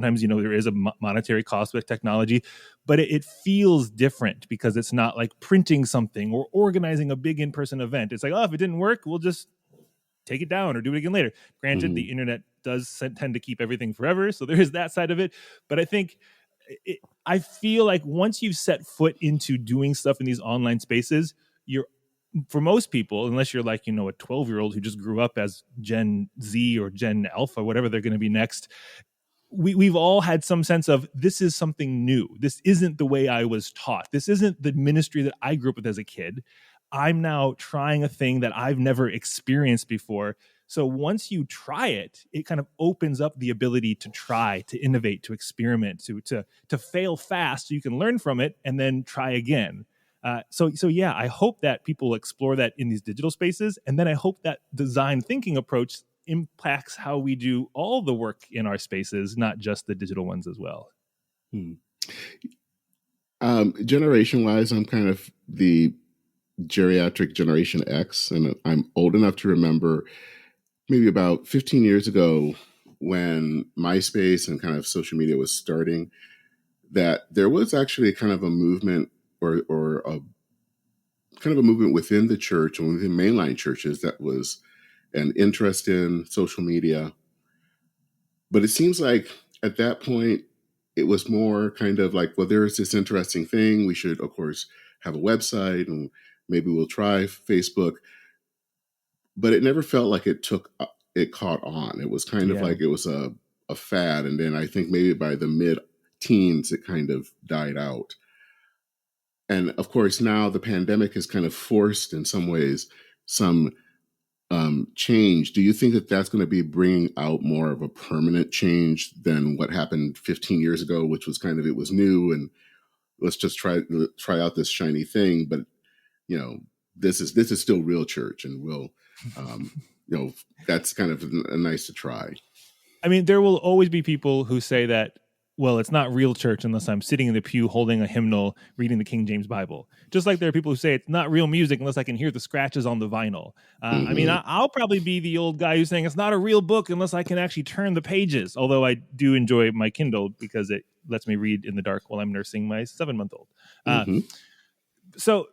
sometimes, there is a monetary cost with technology, but it feels different because it's not like printing something or organizing a big in-person event. It's like, oh, if it didn't work, we'll just take it down or do it again later. Granted, the internet does tend to keep everything forever, so there is that side of it. But I think I feel like once you've set foot into doing stuff in these online spaces, for most people, unless you're like, a 12-year-old who just grew up as Gen Z or Gen Alpha, whatever they're going to be next, we've all had some sense of, this is something new. This isn't the way I was taught. This isn't the ministry that I grew up with as a kid. I'm now trying a thing that I've never experienced before. So once you try it, it kind of opens up the ability to try, to innovate, to experiment, to fail fast so you can learn from it and then try again. So yeah, I hope that people explore that in these digital spaces. And then I hope that design thinking approach impacts how we do all the work in our spaces, not just the digital ones as well. Generation-wise, I'm kind of the geriatric Generation X, and I'm old enough to remember maybe about 15 years ago when MySpace and kind of social media was starting, that there was actually kind of a movement or a kind of a movement within the church and within mainline churches that was an interest in social media. But it seems like at that point, it was more kind of like, well, there is this interesting thing. We should, of course, have a website and maybe we'll try Facebook. But it never felt like it caught on. It was kind of like it was a fad. And then I think maybe by the mid-teens, it kind of died out. And of course, now the pandemic has kind of forced in some ways some change. Do you think that that's going to be bringing out more of a permanent change than what happened 15 years ago, which was kind of, it was new and let's just try out this shiny thing. But, this is still real church, and we'll, that's kind of nice to try. I mean, there will always be people who say that, well, it's not real church unless I'm sitting in the pew holding a hymnal, reading the King James Bible. Just like there are people who say it's not real music unless I can hear the scratches on the vinyl. I mean, I'll probably be the old guy who's saying it's not a real book unless I can actually turn the pages. Although I do enjoy my Kindle because it lets me read in the dark while I'm nursing my 7-month-old.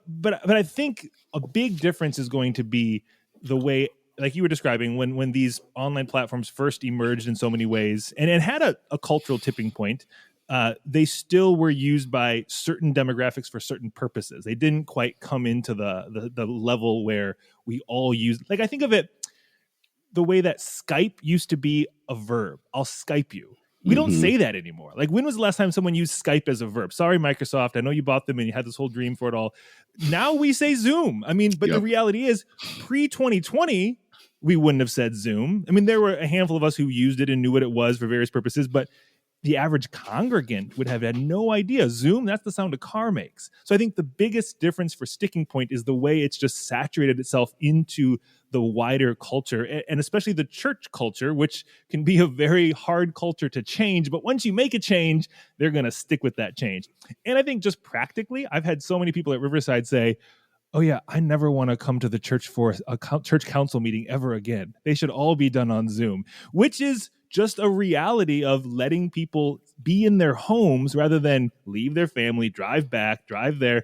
But I think a big difference is going to be the way, like you were describing, when these online platforms first emerged in so many ways, and it had a cultural tipping point, they still were used by certain demographics for certain purposes. They didn't quite come into the level where we all use, like, I think of it the way that Skype used to be a verb. I'll Skype you. We don't say that anymore. Like, when was the last time someone used Skype as a verb? Sorry, Microsoft. I know you bought them and you had this whole dream for it all. Now we say Zoom. I mean, but the reality is, pre-2020, we wouldn't have said Zoom. I mean, there were a handful of us who used it and knew what it was for various purposes, but the average congregant would have had no idea. Zoom, that's the sound a car makes. So I think the biggest difference for Sticking Point is the way it's just saturated itself into the wider culture, and especially the church culture, which can be a very hard culture to change. But once you make a change, they're going to stick with that change. And I think just practically, I've had so many people at Riverside say, oh yeah, I never want to come to the church for a church council meeting ever again. They should all be done on Zoom, which is just a reality of letting people be in their homes rather than leave their family, drive back, drive there.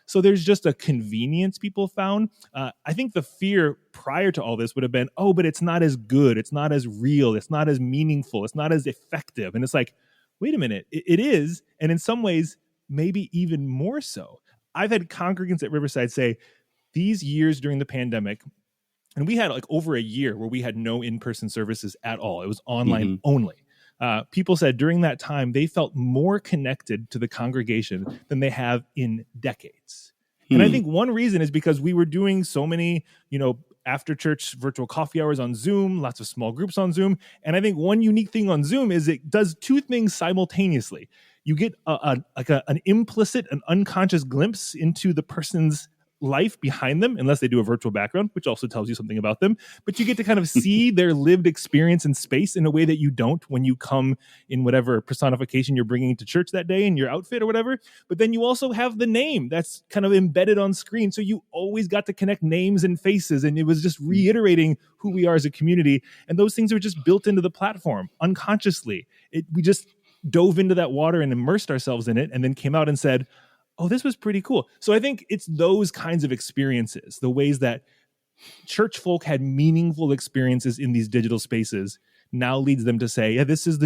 So there's just a convenience people found. I think the fear prior to all this would have been, but it's not as good. It's not as real. It's not as meaningful. It's not as effective. And it's like, wait a minute, it is. And in some ways, maybe even more so. I've had congregants at Riverside say these years during the pandemic, and we had like over a year where we had no in-person services at all. It was online only. People said during that time, they felt more connected to the congregation than they have in decades. And I think one reason is because we were doing so many, after church virtual coffee hours on Zoom, lots of small groups on Zoom. And I think one unique thing on Zoom is it does two things simultaneously. You get an implicit, an unconscious glimpse into the person's life behind them, unless they do a virtual background, which also tells you something about them. But you get to kind of see their lived experience in space in a way that you don't when you come in whatever personification you're bringing to church that day in your outfit or whatever. But then you also have the name that's kind of embedded on screen. So you always got to connect names and faces. And it was just reiterating who we are as a community. And those things were just built into the platform unconsciously. We just dove into that water and immersed ourselves in it and then came out and said, oh, this was pretty cool. So I think it's those kinds of experiences, the ways that church folk had meaningful experiences in these digital spaces, now leads them to say, yeah, this is the